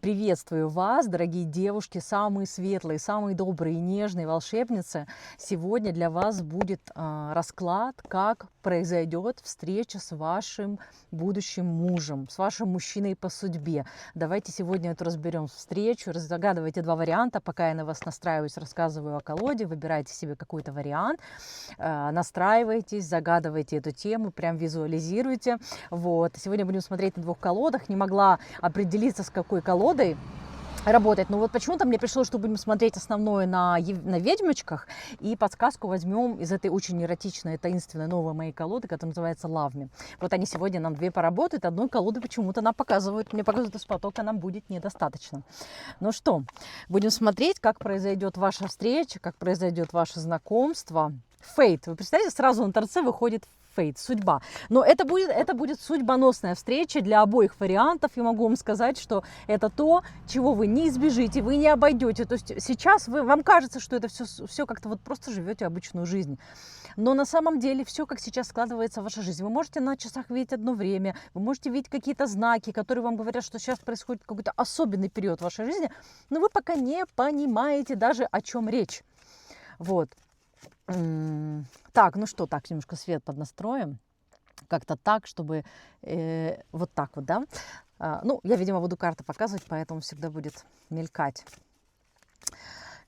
Приветствую вас, дорогие девушки, самые светлые, самые добрые, нежные волшебницы. Сегодня для вас будет расклад, как произойдет встреча с вашим будущим мужем, с вашим мужчиной по судьбе. Давайте сегодня эту разберем встречу. Загадывайте два варианта, пока я на вас настраиваюсь, рассказываю о колоде. Выбирайте себе какой-то вариант, настраивайтесь, загадывайте эту тему, прям визуализируйте. Вот. Сегодня будем смотреть на двух колодах. Не могла определиться, с какой колодой работать. Но вот почему-то мне пришло, что будем смотреть основное на ведьмочках, и подсказку возьмем из этой очень эротичной, таинственной новой моей колоды, которая называется Love Me. Вот они сегодня нам две поработают, одной колоды почему-то нам показывают, мне показывают, из потока нам будет недостаточно. Ну что, будем смотреть, как произойдет ваша встреча, как произойдет ваше знакомство. Фейт. Вы представляете, сразу на торце выходит фейт, судьба. Но это будет судьбоносная встреча для обоих вариантов. И могу вам сказать, что это то, чего вы не избежите, вы не обойдете. То есть сейчас вам кажется, что это все как-то вот просто живете обычную жизнь. Но на самом деле все, как сейчас складывается в вашей жизни. Вы можете на часах видеть одно время, вы можете видеть какие-то знаки, которые вам говорят, что сейчас происходит какой-то особенный период в вашей жизни, но вы пока не понимаете даже, о чем речь. Вот. Так, ну что, так, немножко свет поднастроим. Как-то так, чтобы вот так вот, да. Ну, я, видимо, буду карты показывать, поэтому всегда будет мелькать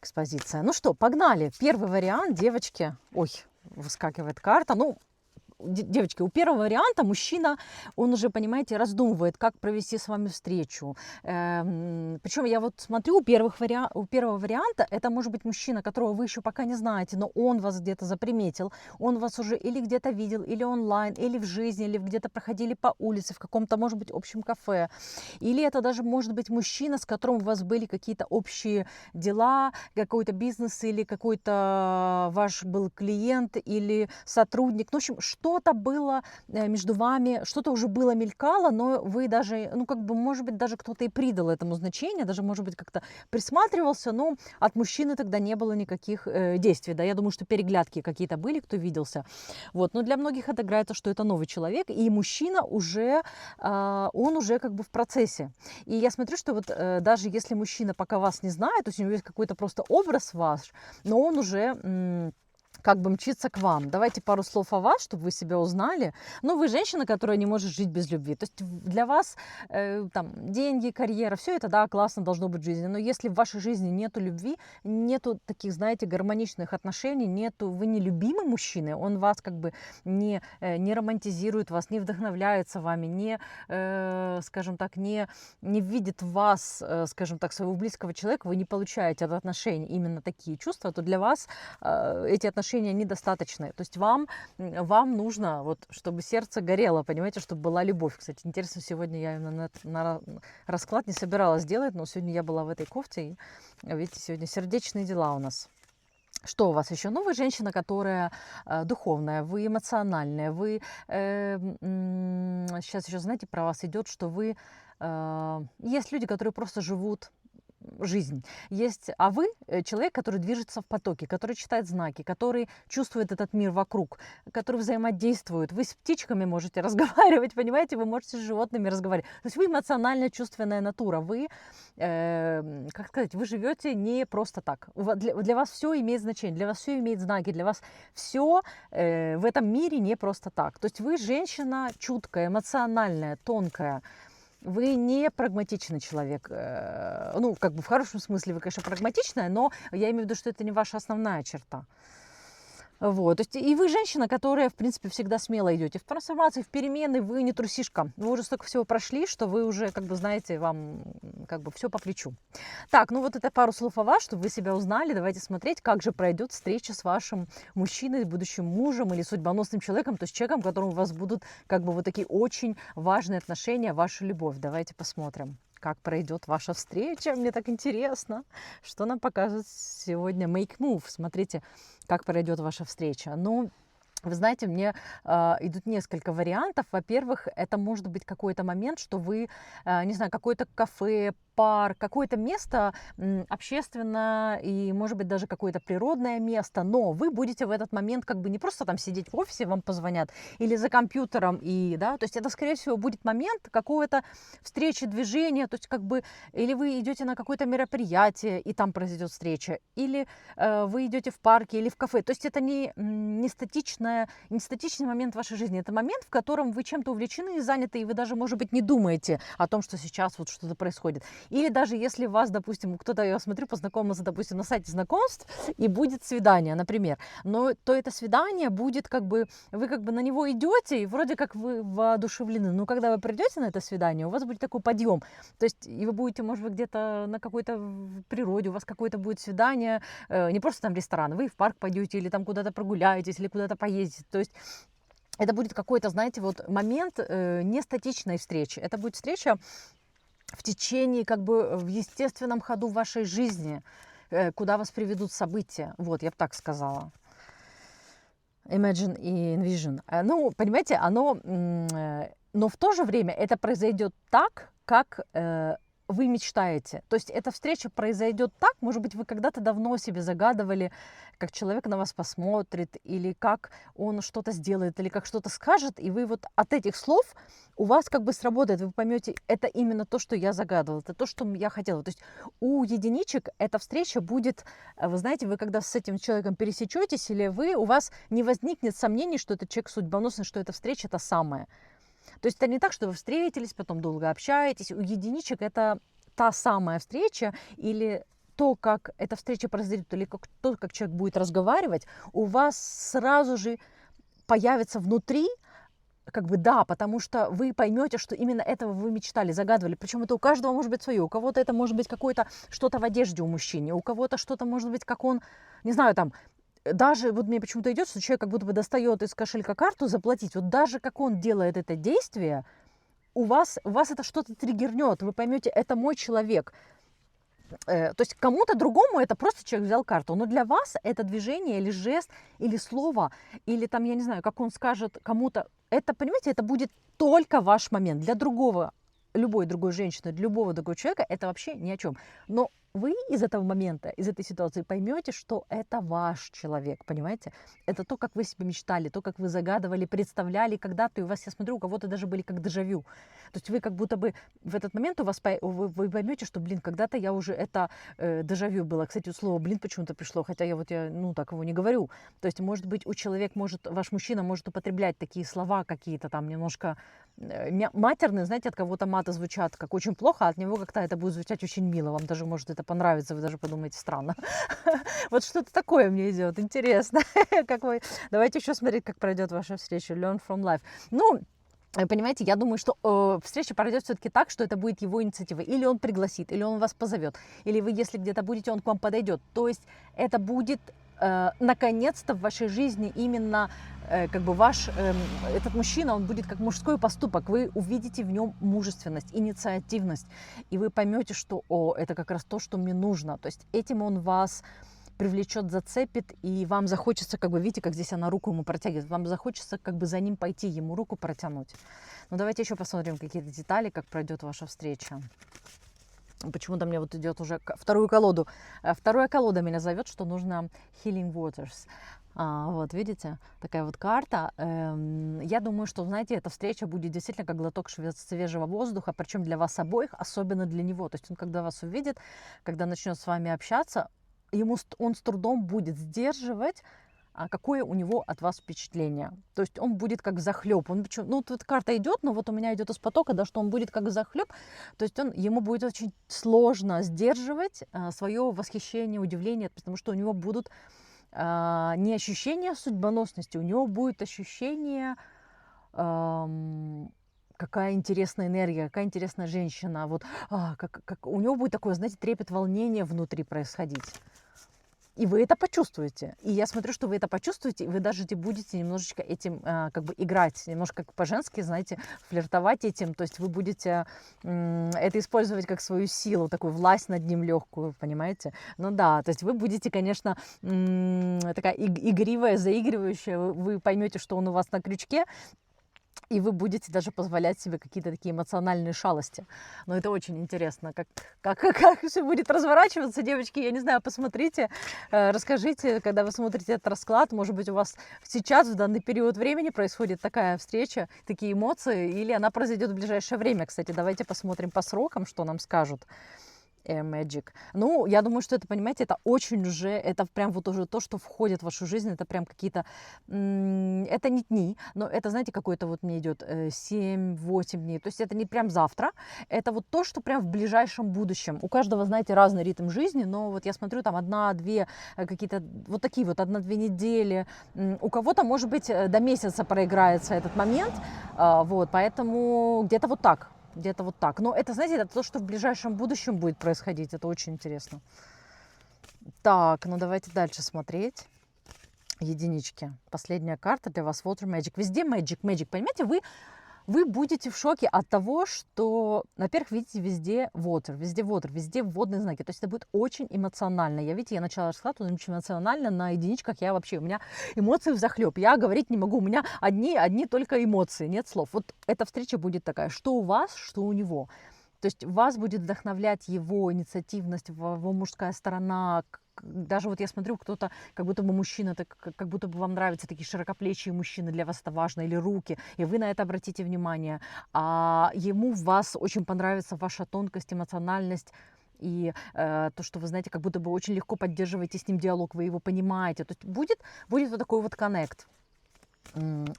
экспозиция. Ну что, погнали. Первый вариант, девочки. Ой, выскакивает карта. Ну, девочки, у первого варианта мужчина, он уже, понимаете, раздумывает, как провести с вами встречу. Причем я вот смотрю, у первого варианта это может быть мужчина, которого вы еще пока не знаете, но он вас где-то заприметил, он вас уже или где-то видел, или онлайн, или в жизни, или где-то проходили по улице, в каком-то, может быть, общем кафе. Или это даже может быть мужчина, с которым у вас были какие-то общие дела, какой-то бизнес, или какой-то ваш был клиент, или сотрудник. Ну, в общем, что-то было между вами, что-то уже было мелькало, но вы даже, ну, как бы, может быть, даже кто-то и придал этому значение, даже, может быть, как-то присматривался, но от мужчины тогда не было никаких действий, да, я думаю, что переглядки какие-то были, кто виделся, вот, но для многих это играется, что это новый человек, и мужчина уже, он уже как бы в процессе, и я смотрю, что вот даже если мужчина пока вас не знает, то есть у него есть какой-то просто образ ваш, но он уже как бы мчится к вам. Давайте пару слов о вас, чтобы вы себя узнали. Ну, вы женщина, которая не может жить без любви. То есть для вас там деньги, карьера, все это, да, классно должно быть в жизни. Но если в вашей жизни нету любви, нету таких, знаете, гармоничных отношений, вы не любимый мужчина, он вас как бы не романтизирует вас, не вдохновляется вами, не, скажем так, не видит в вас, скажем так, своего близкого человека, вы не получаете от отношений именно такие чувства, то для вас эти отношения недостаточны. То есть вам нужно, вот, чтобы сердце горело, понимаете, чтобы была любовь. Кстати, интересно, сегодня я именно на расклад не собиралась делать, но сегодня я была в этой кофте, и, видите, сегодня сердечные дела у нас. Что у вас еще? Ну, вы женщина, которая духовная, вы эмоциональная, вы... сейчас еще, знаете, про вас идет, что вы... есть люди, которые просто живут жизнь. Есть, а вы человек, который движется в потоке, который читает знаки, который чувствует этот мир вокруг, который взаимодействует. Вы с птичками можете разговаривать, понимаете, вы можете с животными разговаривать. То есть вы эмоционально чувственная натура. Вы, как сказать, вы живете не просто так. Для вас все имеет значение, для вас все имеет знаки, для вас все в этом мире не просто так. То есть вы женщина чуткая, эмоциональная, тонкая. Вы не прагматичный человек. Ну, как бы в хорошем смысле вы, конечно, прагматичная, но я имею в виду, что это не ваша основная черта. Вот. То есть и вы женщина, которая, в принципе, всегда смело идете в трансформации, в перемены, вы не трусишка. Вы уже столько всего прошли, что вы уже, как бы, знаете, вам как бы все по плечу. Так, ну вот это пару слов о вас, чтобы вы себя узнали. Давайте смотреть, как же пройдет встреча с вашим мужчиной, будущим мужем или судьбоносным человеком, то есть человеком, которым у вас будут как бы вот такие очень важные отношения, ваша любовь. Давайте посмотрим, как пройдет ваша встреча. Мне так интересно, что нам покажет сегодня Make Move. Смотрите, как пройдет ваша встреча. Ну, вы знаете, мне идут несколько вариантов. Во-первых, это может быть какой-то момент, что вы, не знаю, какое-то кафе, парк, какое-то место общественное и, может быть, даже какое-то природное место, но вы будете в этот момент как бы не просто там сидеть в офисе, вам позвонят, или за компьютером, и, да, то есть это, скорее всего, будет момент какого-то встречи, движения, то есть как бы, или вы идете на какое-то мероприятие, и там произойдет встреча, или вы идете в парке или в кафе, то есть это не статичный момент в вашей жизни, это момент, в котором вы чем-то увлечены и заняты, и вы даже, может быть, не думаете о том, что сейчас вот что-то происходит. Или даже если вас, допустим, кто-то, я смотрю, познакомился, допустим, на сайте знакомств, и будет свидание, например, но то это свидание будет как бы, вы как бы на него идете, и вроде как вы воодушевлены, но когда вы придете на это свидание, у вас будет такой подъем, то есть и вы будете, может быть, где-то на какой-то природе, у вас какое-то будет свидание, не просто там ресторан, вы в парк пойдете, или там куда-то прогуляетесь, или куда-то поедете, то есть это будет какой-то, знаете, вот момент не статичной встречи. Это будет встреча в течение, как бы, в естественном ходу вашей жизни, куда вас приведут события. Вот, я бы так сказала. Imagine и envision. Ну, понимаете, но в то же время это произойдет так, как вы мечтаете. То есть эта встреча произойдет так, может быть, вы когда-то давно себе загадывали, как человек на вас посмотрит, или как он что-то сделает, или как что-то скажет, и вы вот от этих слов у вас как бы сработает, вы поймете, это именно то, что я загадывала, это то, что я хотела. То есть у единичек эта встреча будет, вы знаете, вы когда с этим человеком пересечетесь, или у вас не возникнет сомнений, что этот человек судьбоносный, что эта встреча та самая. То есть это не так, что вы встретились, потом долго общаетесь. У единичек это та самая встреча, или то, как эта встреча произойдет, или то, как человек будет разговаривать, у вас сразу же появится внутри, как бы да, потому что вы поймете, что именно этого вы мечтали, загадывали. Причем это у каждого может быть свое. У кого-то это может быть какое-то что-то в одежде у мужчины, у кого-то что-то может быть, как он, не знаю, там, даже вот мне почему-то идет, что человек как будто бы достает из кошелька карту заплатить. Вот даже как он делает это действие, у вас это что-то триггернет. Вы поймете, это мой человек. То есть кому-то другому это просто человек взял карту. Но для вас это движение или жест, или слово, или там, я не знаю, как он скажет кому-то. Это, понимаете, это будет только ваш момент. Для другого, любой другой женщины, для любого другого человека это вообще ни о чем. Но вы из этого момента, из этой ситуации поймете, что это ваш человек, понимаете? Это то, как вы себе мечтали, то, как вы загадывали, представляли когда-то. И у вас, я смотрю, у кого-то даже были как дежавю. То есть вы как будто бы в этот момент вы поймете, что, блин, когда-то я уже это дежавю было. Кстати, слово блин почему-то пришло, хотя я так его не говорю. То есть, может быть, ваш мужчина может употреблять такие слова какие-то там немножко матерные, знаете, от кого-то маты звучат как очень плохо, а от него как-то это будет звучать очень мило. Вам даже может это понравится, вы даже подумаете, странно. Вот что-то такое мне идет, интересно. Давайте еще смотреть, как пройдет ваша встреча. Learn from life. Ну, понимаете, я думаю, что встреча пройдет все-таки так, что это будет его инициатива. Или он пригласит, или он вас позовет, или вы, если где-то будете, он к вам подойдет. То есть это будет наконец-то в вашей жизни именно как бы этот мужчина, он будет как мужской поступок. Вы увидите в нем мужественность, инициативность, и вы поймете, что это как раз то, что мне нужно. То есть этим он вас привлечет, зацепит, и вам захочется, как бы, видите, как здесь она руку ему протягивает, вам захочется как бы за ним пойти, ему руку протянуть. Ну, давайте еще посмотрим какие-то детали, как пройдет ваша встреча. Почему-то мне вот идет уже вторую колоду. Вторая колода меня зовет, что нужно Healing Waters. Вот, видите, такая вот карта. Я думаю, что, знаете, эта встреча будет действительно как глоток свежего воздуха, причем для вас обоих, особенно для него. То есть он, когда вас увидит, когда начнет с вами общаться, он с трудом будет сдерживать, какое у него от вас впечатление. То есть он будет как взахлеб. Тут карта идет, но вот у меня идет из потока, да, что он будет как взахлеб. То есть ему будет очень сложно сдерживать свое восхищение, удивление, потому что у него будут не ощущение судьбоносности, у него будет ощущение, какая интересная энергия, какая интересная женщина. Вот, у него будет такое, знаете, трепет, волнение внутри происходить. И вы это почувствуете. И я смотрю, что вы это почувствуете, и вы даже будете немножечко этим как бы играть, немножко как по-женски, знаете, флиртовать этим. То есть вы будете это использовать как свою силу, такую власть над ним легкую, понимаете? Ну да, то есть вы будете, конечно, такая игривая, заигрывающая, вы поймете, что он у вас на крючке. и вы будете даже позволять себе какие-то такие эмоциональные шалости. Но это очень интересно, как все будет разворачиваться, девочки, я не знаю, посмотрите, расскажите, когда вы смотрите этот расклад, может быть, у вас сейчас, в данный период времени происходит такая встреча, такие эмоции, или она произойдет в ближайшее время. Кстати, давайте посмотрим по срокам, что нам скажут. Magic. Ну, я думаю, что это, понимаете, это очень уже, это прям вот уже то, что входит в вашу жизнь, это прям какие-то, это не дни, но это, знаете, какой-то вот мне идет 7-8 дней, то есть это не прям завтра, это вот то, что прям в ближайшем будущем. У каждого, знаете, разный ритм жизни, но вот я смотрю, там 1-2 какие-то вот такие вот 1-2 недели, у кого-то, может быть, до месяца проиграется этот момент, вот, поэтому где-то вот так. Где-то вот так. Но это, знаете, это то, что в ближайшем будущем будет происходить. Это очень интересно. Так, ну давайте дальше смотреть. Единички. Последняя карта для вас. Water Magic. Везде Magic, Magic. Понимаете, вы будете в шоке от того, что, во-первых, видите везде water, везде водные знаки. То есть это будет очень эмоционально. Видите, я начала расклад, он очень эмоционально. На единичках у меня эмоции взахлеб. Я говорить не могу. У меня одни только эмоции, нет слов. Вот эта встреча будет такая, что у вас, что у него. То есть вас будет вдохновлять его инициативность, его мужская сторона. Даже вот я смотрю, кто-то, как будто бы мужчина, как будто бы вам нравятся такие широкоплечие мужчины, для вас это важно, или руки, и вы на это обратите внимание. А ему в вас очень понравится ваша тонкость, эмоциональность, и то, что вы знаете, как будто бы очень легко поддерживаете с ним диалог, вы его понимаете. То есть будет вот такой вот коннект.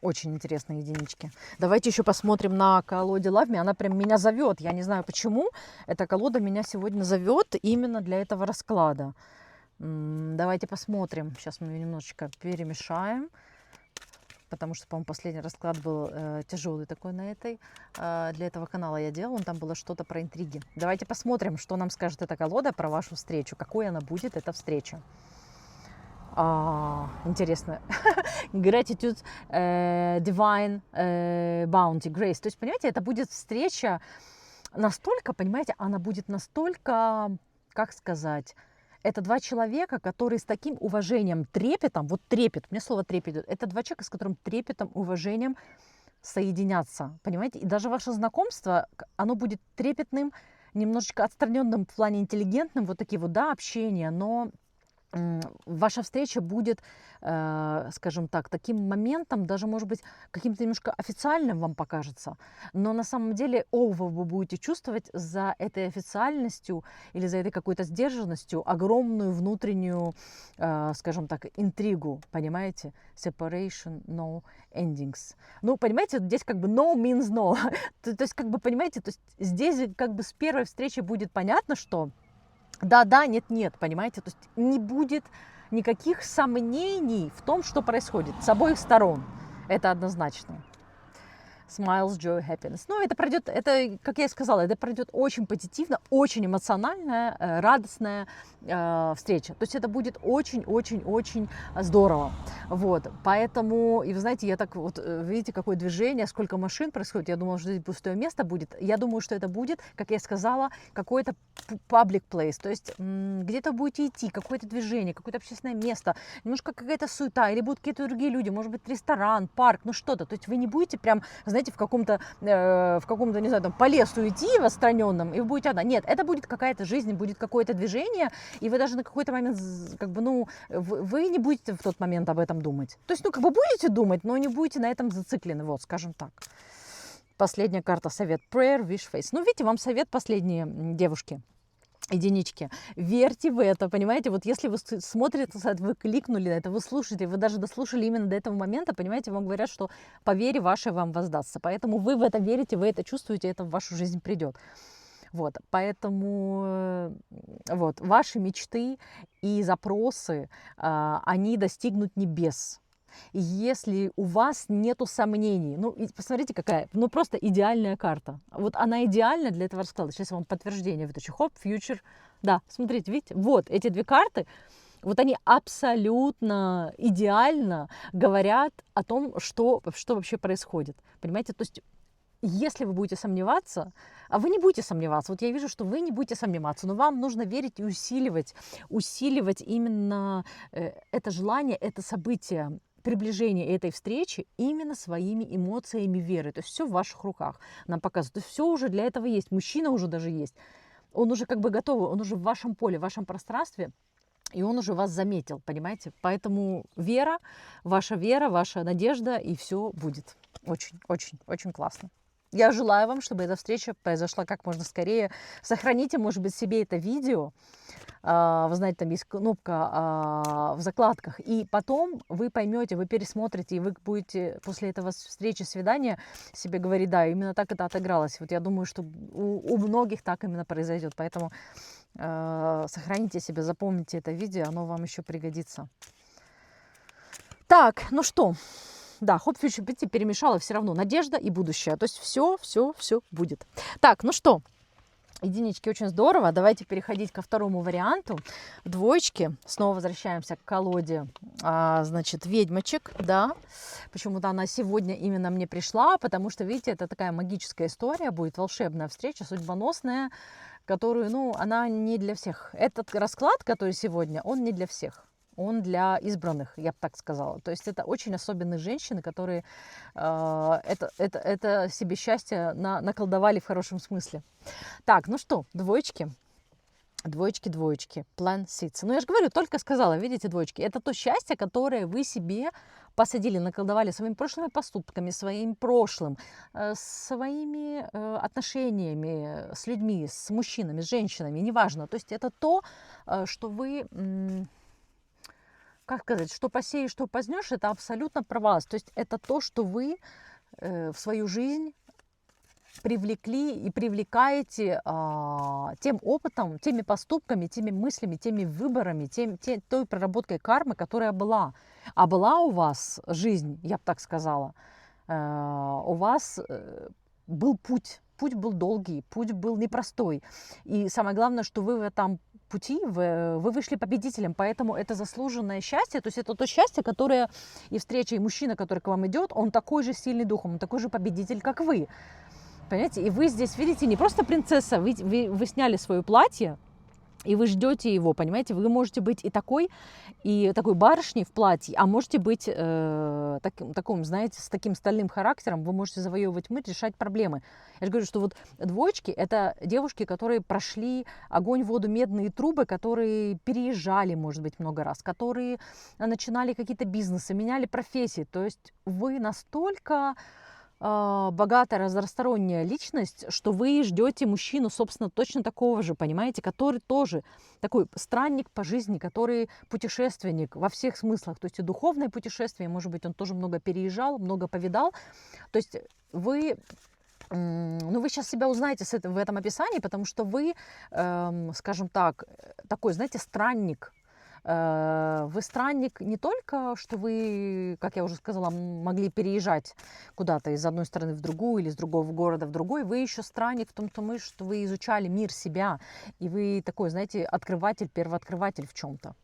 Очень интересные единички. Давайте еще посмотрим на колоде Love Me. Она прям меня зовет. Я не знаю почему. Эта колода меня сегодня зовет именно для этого расклада. Давайте посмотрим. Сейчас мы ее немножечко перемешаем. Потому что, по-моему, последний расклад был тяжелый такой для этого канала я делала. Там было что-то про интриги. Давайте посмотрим, что нам скажет эта колода про вашу встречу. Какой она будет, эта встреча. Интересно. Gratitude, divine bounty, grace. То есть, понимаете, это будет встреча настолько, понимаете, она будет настолько, как сказать, это два человека, которые с таким уважением, трепетом, вот трепет, мне слово трепет идет, это два человека, с которым трепетом, уважением соединятся, понимаете, и даже ваше знакомство, оно будет трепетным, немножечко отстраненным в плане интеллигентным, вот такие вот, да, общения, но ваша встреча будет, скажем так, таким моментом, даже, может быть, каким-то немножко официальным вам покажется, но на самом деле вы будете чувствовать за этой официальностью или за этой какой-то сдержанностью огромную внутреннюю, скажем так, интригу, понимаете? Separation, no endings. Ну, понимаете, здесь как бы no means no. То есть, как бы, понимаете, то есть здесь как бы с первой встречи будет понятно, что да, нет, понимаете? То есть не будет никаких сомнений в том, что происходит с обоих сторон. Это однозначно. Smiles, joy, happiness. Ну, это пройдет, это, как я и сказала, это пройдет очень позитивно, очень эмоциональная, радостная встреча. То есть это будет очень здорово. Вот, поэтому, и вы знаете, я так вот, видите, какое движение, сколько машин происходит, я думала, что здесь пустое место будет. Я думаю, что это будет, как я сказала, какой-то public place, то есть где-то будете идти, какое-то движение, какое-то общественное место, немножко какая-то суета, или будут какие-то другие люди, может быть, ресторан, парк, ну что-то. То есть вы не будете прям, знаете, в каком-то, не знаю, там, по лесу идти в отстраненном, и вы будете одна. Нет, это будет какая-то жизнь, будет какое-то движение, и вы даже на какой-то момент, как бы, ну, вы не будете в тот момент об этом думать. То есть, ну, как бы будете думать, но не будете на этом зациклены, вот, скажем так. Последняя карта, совет, prayer, wish face. Ну, видите, вам совет последние, девушки. Единички. Верьте в это, понимаете? Вот если вы смотрите, вы кликнули на это, вы слушаете, вы даже дослушали именно до этого момента, понимаете, вам говорят, что по вере вашей вам воздастся. Поэтому вы в это верите, вы это чувствуете, это в вашу жизнь придет. Вот, поэтому вот, ваши мечты и запросы, они достигнут небес. Если у вас нету сомнений, ну, посмотрите, какая, ну, просто идеальная карта. Вот она идеальна для этого расклада. Сейчас я вам подтверждение вытащу. Хоп, future. Да, смотрите, видите, вот эти две карты, вот они абсолютно идеально говорят о том, что вообще происходит. Понимаете, то есть если вы будете сомневаться, а вы не будете сомневаться, вот я вижу, что вы не будете сомневаться, но вам нужно верить и усиливать именно это желание, это событие. приближение этой встречи именно своими эмоциями веры. То есть все в ваших руках нам показывают. То есть все уже для этого есть. Мужчина уже даже есть. Он уже как бы готов, он уже в вашем поле, в вашем пространстве. И он уже вас заметил, понимаете? Поэтому вера, ваша надежда, и все будет. Очень, очень, очень классно. Я желаю вам, чтобы эта встреча произошла как можно скорее. Сохраните, может быть, себе это видео. Вы знаете, там есть кнопка в закладках. И потом вы поймете, вы пересмотрите, и вы будете после этого встречи, свидания себе говорить, да, именно так это отыгралось. Вот я думаю, что у многих так именно произойдет. Поэтому сохраните себе, запомните это видео, оно вам еще пригодится. Так, ну что, да, Hope Future Pretty перемешала все равно надежда и будущее. То есть все будет. Так, ну что, единички, очень здорово. Давайте переходить ко второму варианту. Двоечки. Снова возвращаемся к колоде, значит, ведьмочек, да. Почему-то она сегодня именно мне пришла, потому что, видите, это такая магическая история, будет волшебная встреча, судьбоносная, которую, ну, она не для всех. Этот расклад, который сегодня, он не для всех. Он для избранных, я бы так сказала. То есть это очень особенные женщины, которые это себе счастье наколдовали в хорошем смысле. Так, ну что, двоечки. Двоечки. Plan Seeds. Ну, я же говорю, только сказала, видите, двоечки. Это то счастье, которое вы себе посадили, наколдовали своими прошлыми поступками, своим прошлым, своими отношениями с людьми, с мужчинами, с женщинами, неважно. То есть это то, что вы... Как сказать, что посеешь, что познешь, это абсолютно про вас. То есть это то, что вы в свою жизнь привлекли и привлекаете тем опытом, теми поступками, теми мыслями, теми выборами, той проработкой кармы, которая была. А была у вас жизнь, я бы так сказала, у вас был путь. Путь был долгий, путь был непростой. И самое главное, что вы в этом пути, вы вышли победителем, поэтому это заслуженное счастье, то есть это то счастье, которое и встреча, и мужчина, который к вам идет, он такой же сильный духом, он такой же победитель, как вы. Понимаете? И вы здесь видите не просто принцесса, вы сняли свое платье, и вы ждете его, понимаете? Вы можете быть и такой барышней в платье, а можете быть таким, знаете, с таким стальным характером, вы можете завоевывать мир, решать проблемы. Я же говорю, что вот двоечки – это девушки, которые прошли огонь, воду, медные трубы, которые переезжали, может быть, много раз, которые начинали какие-то бизнесы, меняли профессии. То есть вы настолько... богатая, разносторонняя личность, что вы ждете мужчину, собственно, точно такого же, понимаете, который тоже такой странник по жизни, который путешественник во всех смыслах, то есть и духовное путешествие, может быть, он тоже много переезжал, много повидал, то есть вы сейчас себя узнаете в этом описании, потому что вы, скажем так, такой, знаете, странник. Вы странник не только, что вы, как я уже сказала, могли переезжать куда-то из одной страны в другую или из другого города в другой, вы еще странник в том, что вы изучали мир себя, и вы такой, знаете, открыватель, первооткрыватель в чем-то.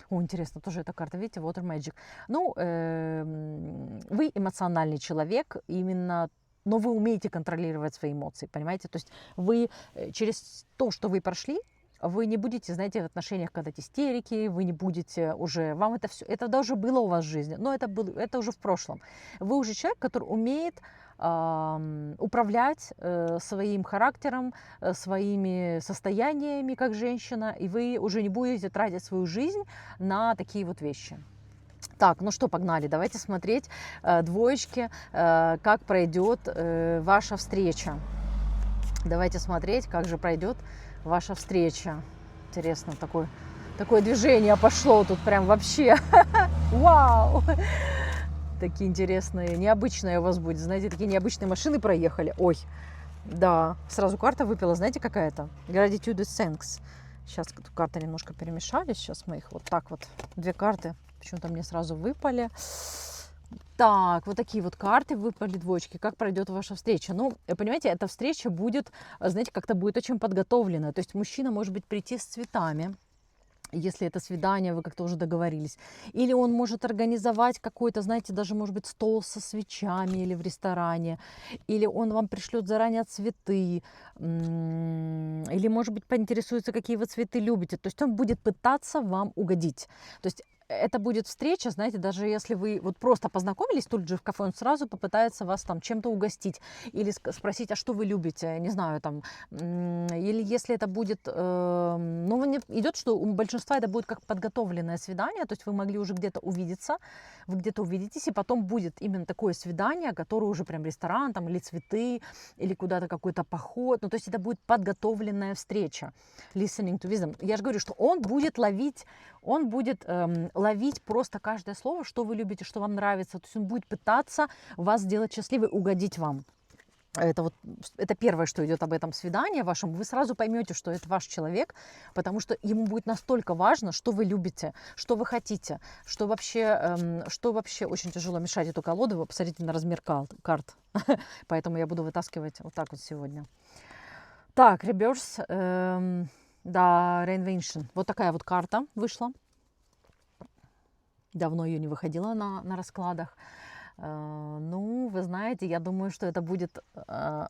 О, интересно, тоже эта карта, видите, Water Magic. Ну, вы эмоциональный человек, именно, но вы умеете контролировать свои эмоции, понимаете? То есть вы через то, что вы прошли, вы не будете, знаете, в отношениях когда истерики, вы не будете уже, вам это все, это даже было у вас в жизни, но это уже в прошлом. Вы уже человек, который умеет управлять своим характером, своими состояниями как женщина, и вы уже не будете тратить свою жизнь на такие вот вещи. Так, ну что, погнали, давайте смотреть, двоечки, как пройдет ваша встреча. Давайте смотреть, как же пройдет ваша встреча. Интересно, такое движение пошло тут прям вообще. Вау! Такие интересные, необычные у вас будет. Знаете, такие необычные машины проехали. Ой, да, сразу карта выпила, знаете, какая-то? Gratitude Thanks. Сейчас карты немножко перемешались. Сейчас мы их вот так вот, две карты почему-то мне сразу выпали. Так, вот такие вот карты выпали, двоечки. Как пройдет ваша встреча? Ну, понимаете, эта встреча будет, знаете, как-то будет очень подготовлена. То есть мужчина может быть прийти с цветами, если это свидание, вы как-то уже договорились. Или он может организовать какой-то, знаете, даже, может быть, стол со свечами или в ресторане. Или он вам пришлет заранее цветы. Или, может быть, поинтересуется, какие вы цветы любите. То есть он будет пытаться вам угодить. То есть это будет встреча, знаете, даже если вы вот просто познакомились тут же в кафе, он сразу попытается вас там чем-то угостить или спросить, а что вы любите, не знаю, там, или если это будет, ну, идет, что у большинства это будет как подготовленное свидание, то есть вы могли уже где-то увидеться, вы где-то увидитесь, и потом будет именно такое свидание, которое уже прям ресторан там, или цветы, или куда-то какой-то поход, ну, то есть это будет подготовленная встреча. Listening to wisdom. Я же говорю, что он будет ловить просто каждое слово, что вы любите, что вам нравится. То есть он будет пытаться вас сделать счастливой, угодить вам. Это первое, что идет об этом свидании вашем. Вы сразу поймете, что это ваш человек, потому что ему будет настолько важно, что вы любите, что вы хотите, что вообще очень тяжело мешать эту колоду. Вы посмотрите на размер карт. Поэтому я буду вытаскивать вот так вот сегодня. Так, Reverse. Да, Reinvention. Вот такая вот карта вышла. Давно ее не выходила на раскладах. Ну, вы знаете, я думаю, что это будет...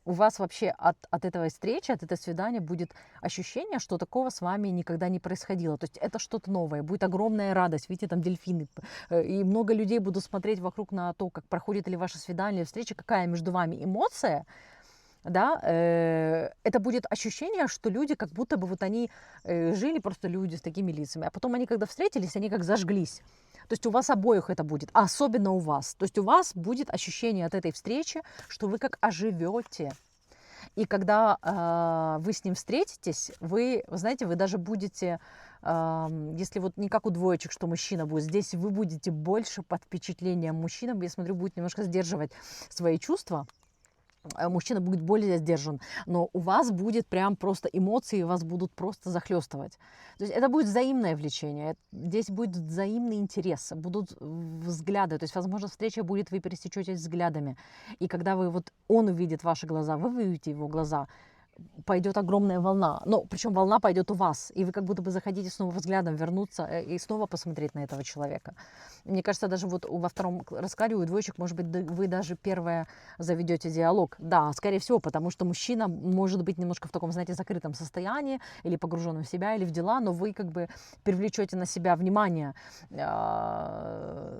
У вас вообще от этой встречи, от этого свидания будет ощущение, что такого с вами никогда не происходило. То есть это что-то новое, будет огромная радость. Видите, там дельфины. И много людей будут смотреть вокруг на то, как проходит ли ваше свидание, встреча, какая между вами эмоция. Да, это будет ощущение, что люди, как будто бы вот они жили просто люди с такими лицами, а потом они, когда встретились, они как зажглись. То есть у вас обоих это будет, а особенно у вас. То есть у вас будет ощущение от этой встречи, что вы как оживете. И когда вы с ним встретитесь, вы знаете, вы даже будете, если вот не как у двоечек, что мужчина будет, здесь вы будете больше под впечатлением мужчины, я смотрю, будет немножко сдерживать свои чувства. Мужчина будет более сдержан, но у вас будет прям просто эмоции, вас будут просто захлестывать. То есть это будет взаимное влечение, здесь будет взаимный интерес, будут взгляды, то есть, возможно, встреча будет, вы пересечетесь взглядами, и когда он увидит ваши глаза, вы увидите его глаза, пойдет огромная волна, но причем волна пойдет у вас, и вы как будто бы захотите снова взглядом вернуться и снова посмотреть на этого человека. Мне кажется, даже вот во втором раскладе у двоечек, может быть, вы даже первое заведете диалог. Да, скорее всего, потому что мужчина может быть немножко в таком, знаете, закрытом состоянии, или погруженном в себя, или в дела, но вы как бы привлечете на себя внимание. Да,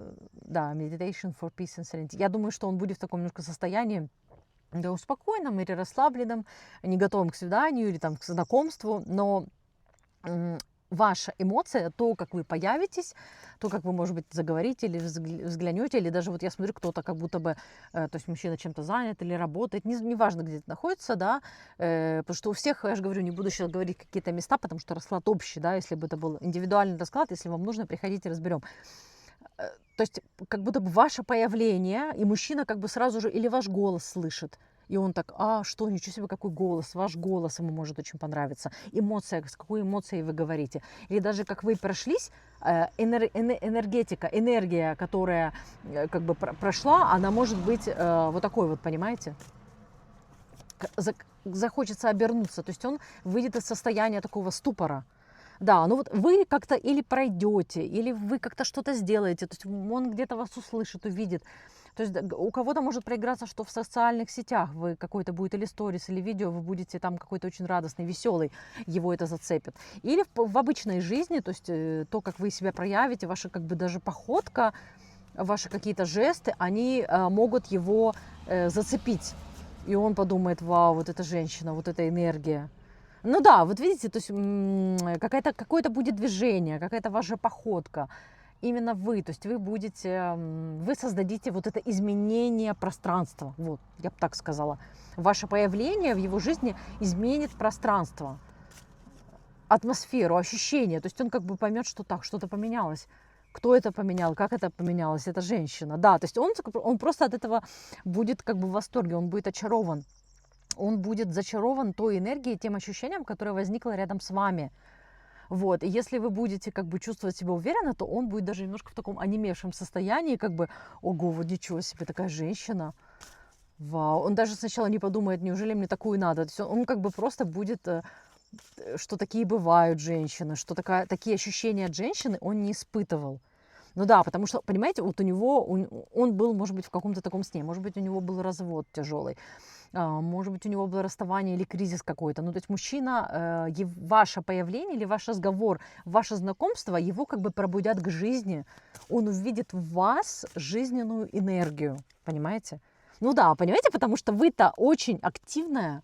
meditation for peace and serenity. Я думаю, что он будет в таком немножко состоянии, да, спокойном или расслабленном, не готовым к свиданию или там, к знакомству, но ваша эмоция, то, как вы появитесь, то, как вы, может быть, заговорите или взглянете, или даже вот я смотрю, кто-то как будто бы, то есть мужчина чем-то занят или работает, неважно, где это находится, да, потому что у всех, я же говорю, не буду сейчас говорить какие-то места, потому что расклад общий, да, если бы это был индивидуальный расклад, если вам нужно, приходите, разберем. То есть как будто бы ваше появление, и мужчина как бы сразу же или ваш голос слышит, и он так, что, ничего себе, какой голос, ваш голос ему может очень понравиться, эмоция, с какой эмоцией вы говорите, или даже как вы прошлись, энергетика, энергия, которая как бы прошла, она может быть вот такой вот, понимаете, захочется обернуться, то есть он выйдет из состояния такого ступора. Да, ну вот вы как-то или пройдете, или вы как-то что-то сделаете, то есть он где-то вас услышит, увидит. То есть у кого-то может проиграться, что в социальных сетях вы какой-то будет или сторис, или видео, вы будете там какой-то очень радостный, веселый, его это зацепит. Или в обычной жизни, то есть то, как вы себя проявите, ваша как бы даже походка, ваши какие-то жесты, они могут его зацепить. И он подумает, вау, вот эта женщина, вот эта энергия. Ну да, вот видите, то есть какое-то будет движение, какая-то ваша походка. Именно вы, то есть вы создадите вот это изменение пространства. Вот, я бы так сказала. Ваше появление в его жизни изменит пространство, атмосферу, ощущение. То есть он как бы поймет, что так, что-то поменялось. Кто это поменял, как это поменялось, это женщина. Да, то есть он просто от этого будет как бы в восторге, он будет очарован. Он будет зачарован той энергией, тем ощущением, которое возникло рядом с вами. Вот. И если вы будете как бы чувствовать себя уверенно, то он будет даже немножко в таком онемевшем состоянии, как бы, ого, вот ничего себе, такая женщина. Вау. Он даже сначала не подумает, неужели мне такую надо. То есть он как бы просто будет, что такие бывают женщины, что такие ощущения от женщины он не испытывал. Ну да, потому что, понимаете, вот у него, он был, может быть, в каком-то таком сне, может быть, у него был развод тяжелый. может быть, у него было расставание или кризис какой-то. Ну, то есть мужчина, ваше появление или ваш разговор, ваше знакомство, его как бы пробудят к жизни. Он увидит в вас жизненную энергию, понимаете? Ну да, понимаете, потому что вы-то очень активная.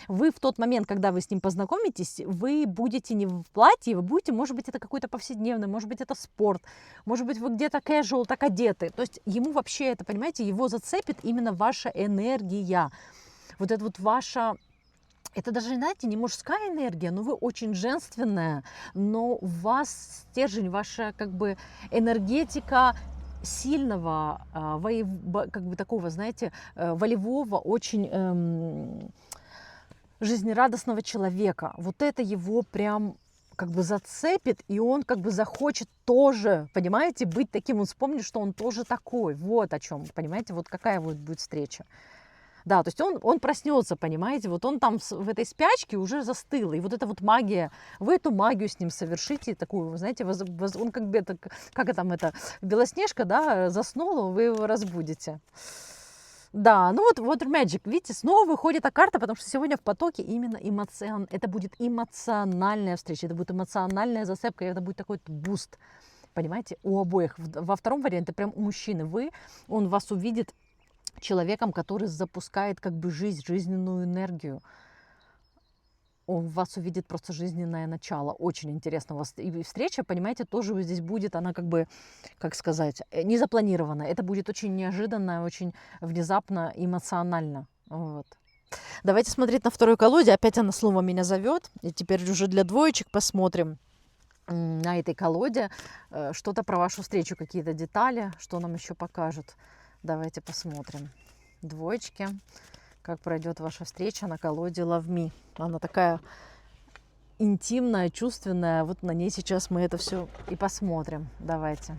Вы в тот момент, когда вы с ним познакомитесь, вы будете не в платье, вы будете, может быть, это какой-то повседневный, может быть, это спорт, может быть, вы где-то casual так одеты. То есть ему вообще это, понимаете, его зацепит именно ваша энергия. Вот это вот ваша, это даже, знаете, не мужская энергия, но вы очень женственная, но у вас стержень, ваша как бы энергетика сильного, как бы такого, знаете, волевого, очень жизнерадостного человека. Вот это его прям как бы зацепит, и он как бы захочет тоже, понимаете, быть таким. Он вспомнит, что он тоже такой. Вот о чем, понимаете, вот какая вот будет встреча. Да, то есть он проснется, понимаете, вот он там в этой спячке уже застыл, и вот эта вот магия, вы эту магию с ним совершите, такую, знаете, он как бы, это, как это там, это, Белоснежка, да, заснула, вы его разбудите. Да, ну вот Water Magic, видите, снова выходит эта карта, потому что сегодня в потоке именно это будет эмоциональная встреча, это будет эмоциональная зацепка, это будет такой буст, понимаете, у обоих. Во втором варианте прям у мужчины, он вас увидит человеком, который запускает как бы жизненную энергию. Он вас увидит просто жизненное начало. Очень интересно у вас. И встреча, понимаете, тоже здесь будет, она как бы, как сказать, не запланирована. Это будет очень неожиданно, очень внезапно, эмоционально. Вот. Давайте смотреть на второй колоде. Опять она снова меня зовет. И теперь уже для двоечек посмотрим на этой колоде что-то про вашу встречу, какие-то детали, что нам еще покажут. Давайте посмотрим. Двоечки. Как пройдет ваша встреча на колоде Love Me. Она такая интимная, чувственная. Вот на ней сейчас мы это все и посмотрим. Давайте.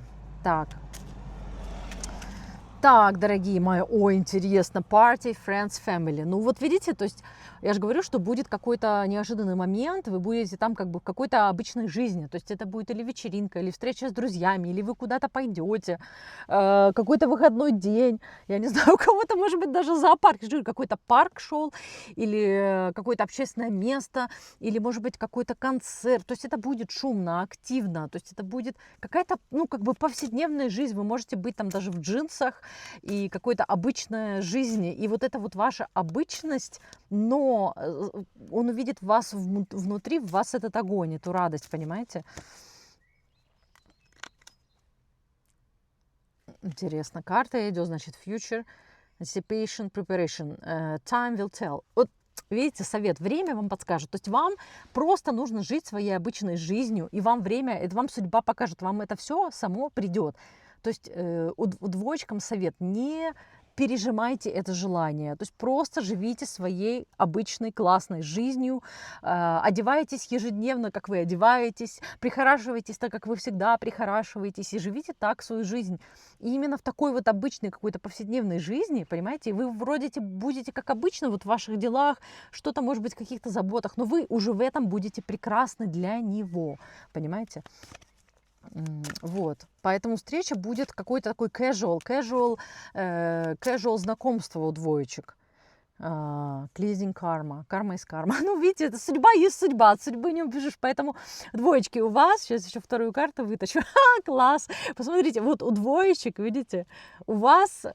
Так, дорогие мои, интересно. Party, friends, family. Ну вот видите, то есть я же говорю, что будет какой-то неожиданный момент, вы будете там как бы в какой-то обычной жизни. То есть это будет или вечеринка, или встреча с друзьями, или вы куда-то пойдете, какой-то выходной день. Я не знаю, у кого-то, может быть, даже зоопарк, какой-то парк шел, или какое-то общественное место, или, может быть, какой-то концерт. То есть это будет шумно, активно. То есть это будет какая-то, ну, как бы повседневная жизнь. Вы можете быть там даже в джинсах, и какой-то обычной жизни. И вот это вот ваша обычность, но он увидит вас внутри, в вас этот огонь, эту радость, понимаете? Интересно. Карта идет, значит, future, anticipation, preparation, time will tell. Вот видите, совет, время вам подскажет. То есть вам просто нужно жить своей обычной жизнью, и вам время, это вам судьба покажет, вам это все само придет. То есть у двоечкам совет, не пережимайте это желание. То есть просто живите своей обычной классной жизнью, одевайтесь ежедневно, как вы одеваетесь, прихорашивайтесь так, как вы всегда прихорашиваетесь, и живите так свою жизнь. И именно в такой вот обычной какой-то повседневной жизни, понимаете, вы вроде будете как обычно вот в ваших делах, что-то может быть в каких-то заботах, но вы уже в этом будете прекрасны для него, понимаете? Вот, поэтому встреча будет какой-то такой casual знакомство у двоечек. Pleasing karma. Карма из карма. Ну, видите, это судьба есть судьба, от судьбы не убежишь. Поэтому двоечки у вас, сейчас еще вторую карту вытащу. Класс! Посмотрите, вот у двоечек, видите, у вас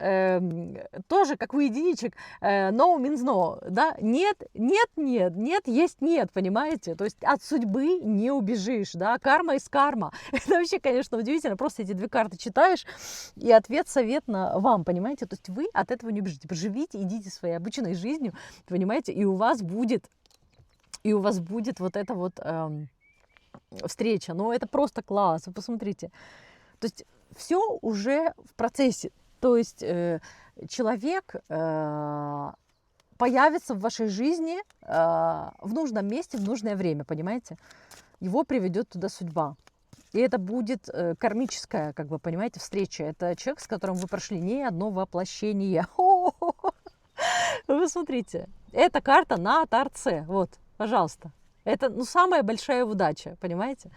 тоже, как у единичек, no means no, да? Нет, нет, нет, нет, есть нет, понимаете? То есть от судьбы не убежишь, да? Карма из карма. Это вообще, конечно, удивительно. Просто эти две карты читаешь, и ответ, совет на вам, понимаете? То есть вы от этого не убежите. Живите, идите своей обычной жизнью, понимаете, и у вас будет вот эта вот встреча. Но это просто класс, вы посмотрите. То есть все уже в процессе. То есть человек появится в вашей жизни в нужном месте, в нужное время, понимаете? Его приведет туда судьба. И это будет кармическая, как бы, понимаете, встреча. Это человек, с которым вы прошли не одно воплощение. Вы смотрите, эта карта на торце. Вот, пожалуйста. Это, ну, самая большая удача, понимаете?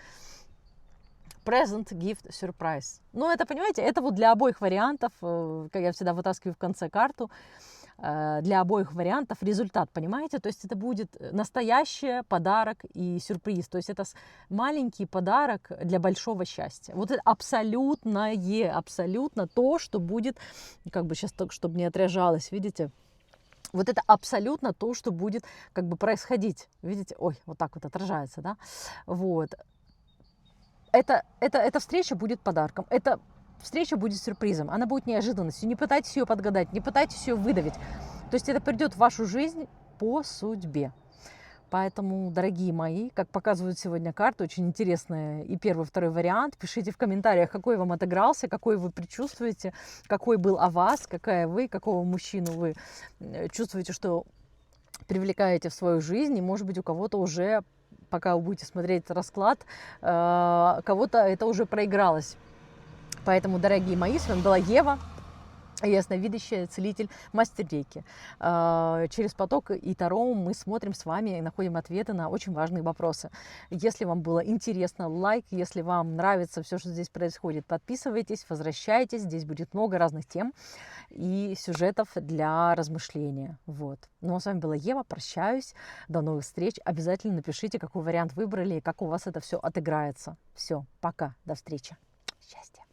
Present, gift, surprise. Ну, это, понимаете, это вот для обоих вариантов. Как я всегда вытаскиваю в конце карту. для обоих вариантов результат, понимаете? То есть это будет настоящий подарок и сюрприз. То есть это маленький подарок для большого счастья. Вот это абсолютно то, что будет, как бы сейчас только, чтобы не отражалось, видите? Вот это абсолютно то, что будет как бы происходить. Видите? Ой, вот так вот отражается, да? Вот. Эта встреча будет подарком. Эта встреча будет сюрпризом. Она будет неожиданностью. Не пытайтесь ее подгадать, не пытайтесь ее выдавить. То есть это придет в вашу жизнь по судьбе. Поэтому, дорогие мои, как показывают сегодня карты, очень интересные и первый, и второй вариант. Пишите в комментариях, какой вам отыгрался, какой вы предчувствуете, какой был о вас, какая вы, какого мужчину вы чувствуете, что привлекаете в свою жизнь. И, может быть, у кого-то уже, пока вы будете смотреть расклад, кого-то это уже проигралось. Поэтому, дорогие мои, с вами была Ева, ясновидящая, целитель, мастер рейки. Через поток и Таро мы смотрим с вами и находим ответы на очень важные вопросы. Если вам было интересно, лайк. Если вам нравится все, что здесь происходит, подписывайтесь, возвращайтесь. Здесь будет много разных тем и сюжетов для размышления. Вот. Ну а с вами была Ева. Прощаюсь. До новых встреч. Обязательно напишите, какой вариант выбрали и как у вас это все отыграется. Все. Пока. До встречи. Счастья.